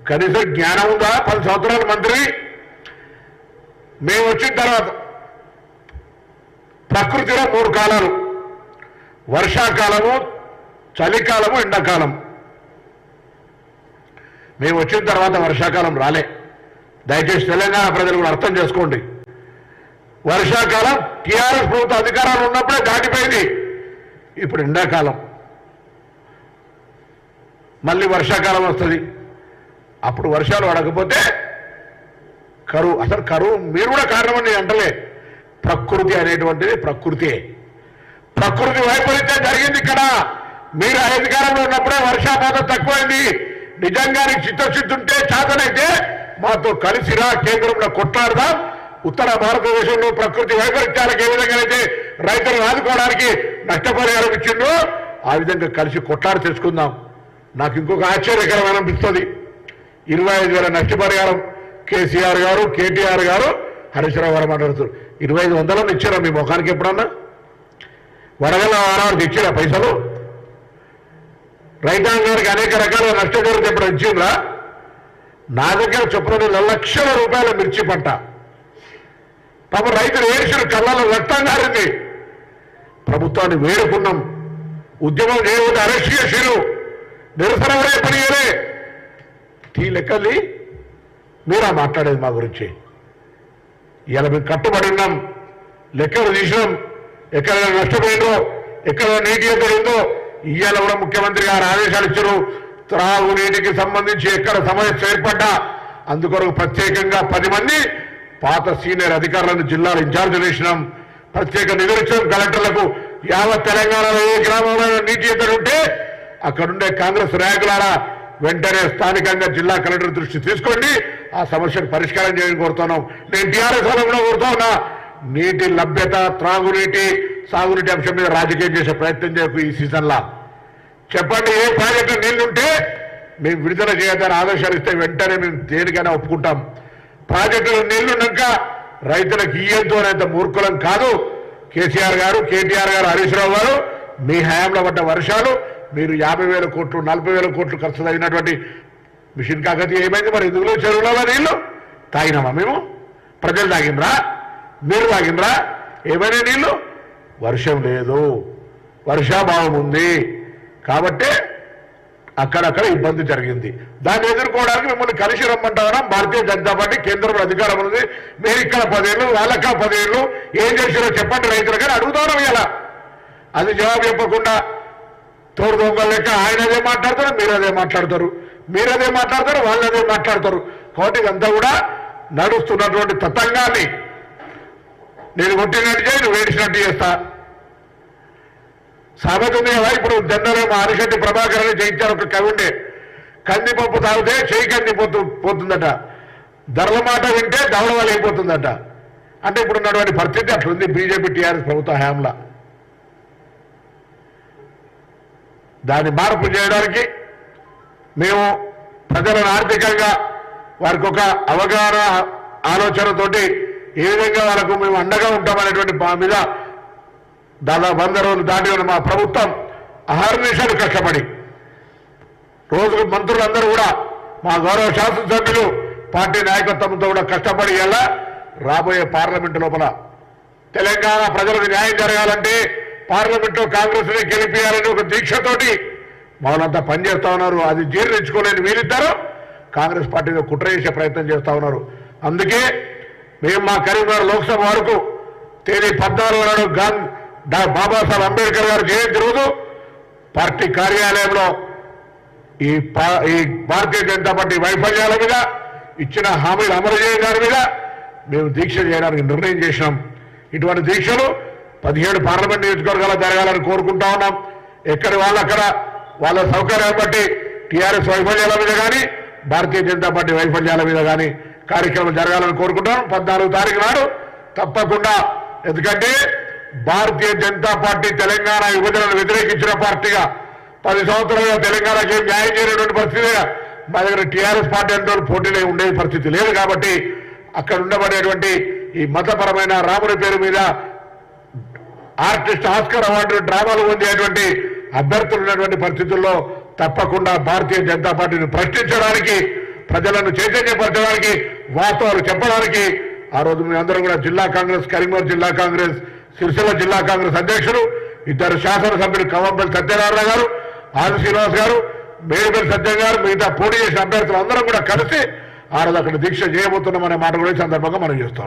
కనీసం జ్ఞానం ఉందా? 10 సంవత్సరాల మంత్రి మేము వచ్చిన తర్వాత ప్రకృతిలో 3 కాలాలు, వర్షాకాలము, చలికాలము, ఎండాకాలం. మేము వచ్చిన తర్వాత వర్షాకాలం రాలే. దయచేసి తెలంగాణ ప్రజలు కూడా అర్థం చేసుకోండి. వర్షాకాలం టీఆర్ఎస్ ప్రభుత్వ అధికారాలు ఉన్నప్పుడే దాటిపోయింది. ఇప్పుడు ఎండాకాలం, మళ్ళీ వర్షాకాలం వస్తుంది. అప్పుడు వర్షాలు పడకపోతే కరువు. అసలు కరువు మీరు కూడా కారణమని అంటలే. ప్రకృతి అనేటువంటిది ప్రకృతి వైపరీత్యం జరిగింది ఇక్కడ. మీరు అధికారంలో ఉన్నప్పుడే వర్షాపాతం తక్కువైంది. నిజంగా చిత్తశుద్ధి ఉంటే, చేతనైతే మాతో కలిసిరా, కేంద్రంలో కొట్లాడదాం. ఉత్తర భారతదేశంలో ప్రకృతి వైపరీత్యాలకు ఏ విధంగా అయితే రైతులను ఆదుకోవడానికి నష్టపరిహారం ఇచ్చిందో ఆ విధంగా కలిసి కొట్లాడి తెచ్చుకుందాం. నాకు ఇంకొక ఆశ్చర్యకరమైన అనిపిస్తుంది. 25,000 నష్టపరిహారం కేసీఆర్ గారు, కేటీఆర్ గారు, హరీష్ రావు గారు మాట్లాడుతారు. 2,500 ఇచ్చారా మీ ముఖానికి? ఎప్పుడన్నా వడగల వారానికి ఇచ్చిరా పైసలు? రైతాంగానికి అనేక రకాల నష్టపరిహారం ఎప్పుడు ఇచ్చిండ్రా? నా దగ్గర చొప్పున 1 లక్షల రూపాయల మిర్చి పంట. పాప రైతులు ఏడ్చిన కళ్ళలో రక్తం కారింది. ప్రభుత్వాన్ని వేడుకున్నాం. ఉద్యమం చేయవద్దు, అరెస్ట్ చేసిరు, నిరసన పనియలే. ఈ లెక్కల్ని మీరా మాట్లాడేది మా గురించి? ఇలా మేము కట్టుబడి ఉన్నాం, లెక్కలు తీసినాం. ఎక్కడైనా నష్టపోయిందో, ఎక్కడ నీటి ఎదురుందో ఇవాళ కూడా ముఖ్యమంత్రి గారు ఆదేశాలు ఇచ్చారు. త్రాగునీటికి సంబంధించి ఎక్కడ సమస్య ఏర్పడ్డా అందుకొరకు ప్రత్యేకంగా 10 మంది పాత సీనియర్ అధికారులను జిల్లాల ఇన్ఛార్జీలు వేసినాం. ప్రత్యేక నిధులు ఇచ్చాం కలెక్టర్లకు. యావత్ తెలంగాణలో ఏ గ్రామంలో నీటి ఎద్దరు ఉంటే అక్కడుండే కాంగ్రెస్ నాయకులారా వెంటనే స్థానికంగా జిల్లా కలెక్టర్ దృష్టి తీసుకోండి, ఆ సమస్యను పరిష్కారం చేయని కోరుతున్నాం. నేను టీఆర్ఎస్ వాళ్ళకు కూడా కోరుతా ఉన్నా, నీటి లభ్యత, త్రాగునీటి, సాగునీటి అంశం మీద రాజకీయం చేసే ప్రయత్నం చేయకు. ఈ సీజన్లా చెప్పండి, ఏ ప్రాజెక్టు నీళ్లుంటే మేము విడుదల చేయదని ఆదేశాలు ఇస్తే వెంటనే మేము దేనికైనా ఒప్పుకుంటాం. ప్రాజెక్టులో నీళ్లున్నాక రైతులకు ఇయ్యద్దు అనేంత మూర్ఖులం కాదు. కేసీఆర్ గారు, కేటీఆర్ గారు, హరీష్ రావు గారు మీ హయాంలో పడ్డ వర్షాలు, మీరు 50,000 కోట్లు 40,000 కోట్లు ఖర్చు అయినటువంటి మిషన్ కాకతీయ ఏమైంది? మరి ఎందుకులో చెరువులలో నీళ్లు తాగినామా? మేము ప్రజలు తాగినరా? మీరు తాగినరా? ఏమైనా నీళ్లు? వర్షం లేదు, వర్షాభావం ఉంది కాబట్టి అక్కడక్కడ ఇబ్బంది జరిగింది. దాన్ని ఎదుర్కోవడానికి మిమ్మల్ని కలిసి రమ్మంటారా? భారతీయ జనతా పార్టీ కేంద్రంలో అధికారం ఉంది. మీరు ఇక్కడ 10 ఏళ్ళు, వాళ్ళక్క 10 ఏళ్ళు ఏం చేశారో చెప్పండి రైతులు. కానీ అడుగుతాను ఇలా, అది జవాబు చెప్పకుండా తోడు దొంగల లెక్క ఆయన అదే మాట్లాడతారు, మీరు అదే మాట్లాడతారు, మీరు అదే మాట్లాడతారు, వాళ్ళు అదే మాట్లాడతారు. కాబట్టి ఇదంతా కూడా నడుస్తున్నటువంటి తతంగాన్ని నేను కొట్టినట్టు చేయి, నువ్వు ఏడిచినట్టు చేస్తా. సామెత ఉంది కదా, ఇప్పుడు జనరల్ ఆరిశెట్టి ప్రభాకర్ అని జయించారు ఒక కవి ఉండే, కందిపప్పు తాగితే చేయి కందిపోతుందట, ధరల మాట వింటే దవడవలు అయిపోతుందట. అంటే ఇప్పుడు ఉన్నటువంటి పరిస్థితి అట్లుంది బీజేపీ టీఆర్ఎస్ ప్రభుత్వ హయాంలో. దాన్ని మార్పు చేయడానికి మేము ప్రజలను ఆర్థికంగా వారికి ఒక అవగాహన ఆలోచనతోటి ఏ విధంగా వాళ్ళకు మేము అండగా ఉంటామనేటువంటి మా మీద దాదాపు 100 రోజులు దాటి ఉన్న మా ప్రభుత్వం అహర్నిశలు కష్టపడి, రోజుకు మంత్రులందరూ కూడా మా గౌరవ శాసనసభ్యులు పార్టీ నాయకత్వంతో కూడా కష్టపడి ఎలా రాబోయే పార్లమెంటు లోపల తెలంగాణ ప్రజలకు న్యాయం జరగాలంటే పార్లమెంట్లో కాంగ్రెస్ ని గెలిపియాలని ఒక దీక్షతోటి వాళ్ళంతా పనిచేస్తా ఉన్నారు. అది జీర్ణించుకోలేని వీరిద్దరూ కాంగ్రెస్ పార్టీలో కుట్ర చేసే ప్రయత్నం చేస్తా ఉన్నారు. అందుకే మేము మా కరీంనగర్ లోక్సభ వరకు తేదీ 14 నాడు బాబాసాహెబ్ అంబేద్కర్ గారు జయంతి రోజు పార్టీ కార్యాలయంలో ఈ భారతీయ జనతా పార్టీ వైఫల్యాల మీద, ఇచ్చిన హామీలు అమలు చేయడం దాని మీద మేము దీక్ష చేయడానికి నిర్ణయం చేసినాం. ఇటువంటి దీక్షలు 17 పార్లమెంట్ నియోజకవర్గాలు జరగాలని కోరుకుంటా ఉన్నాం. ఎక్కడి వాళ్ళక్కడ వాళ్ళ సౌకర్యాన్ని బట్టి టీఆర్ఎస్ వైఫల్యాల మీద కానీ, భారతీయ జనతా పార్టీ వైఫల్యాల మీద కానీ కార్యక్రమం జరగాలని కోరుకుంటాం. 14 తారీఖు నాడు తప్పకుండా. ఎందుకంటే భారతీయ జనతా పార్టీ తెలంగాణ విభజనను వ్యతిరేకించిన పార్టీగా 10 సంవత్సరాలుగా తెలంగాణకి ఏం న్యాయం చేయనటువంటి పరిస్థితిగా మా దగ్గర టీఆర్ఎస్ పార్టీ అంటే పోటీలో ఉండే పరిస్థితి లేదు. కాబట్టి అక్కడ ఉండబడేటువంటి ఈ మతపరమైన రాముడి పేరు మీద ఆర్టిస్ట్ ఆస్కర్ అవార్డు డ్రామాలు పొందేటువంటి అభ్యర్థులు ఉన్నటువంటి పరిస్థితుల్లో తప్పకుండా భారతీయ జనతా పార్టీని ప్రశ్నించడానికి ప్రజలను చైతన్యపరచడానికి వాస్తవాలు చెప్పడానికి ఆ రోజు మీ అందరూ కూడా జిల్లా కాంగ్రెస్, కరీంనగర్ జిల్లా కాంగ్రెస్, సిరిసిల్ల జిల్లా కాంగ్రెస్ అధ్యక్షులు, ఇద్దరు శాసనసభ్యులు కవంపల్లి సత్యనారాయణ గారు, ఆది శ్రీనివాస్ గారు, మేడిపల్లి సత్యం గారు, మిగతా పోటీ చేసిన అభ్యర్థులు అందరం కూడా కలిసి ఆ రోజు అక్కడ దీక్ష చేయబోతున్నామనే మాట కూడా ఈ సందర్భంగా మనం చేస్తాం.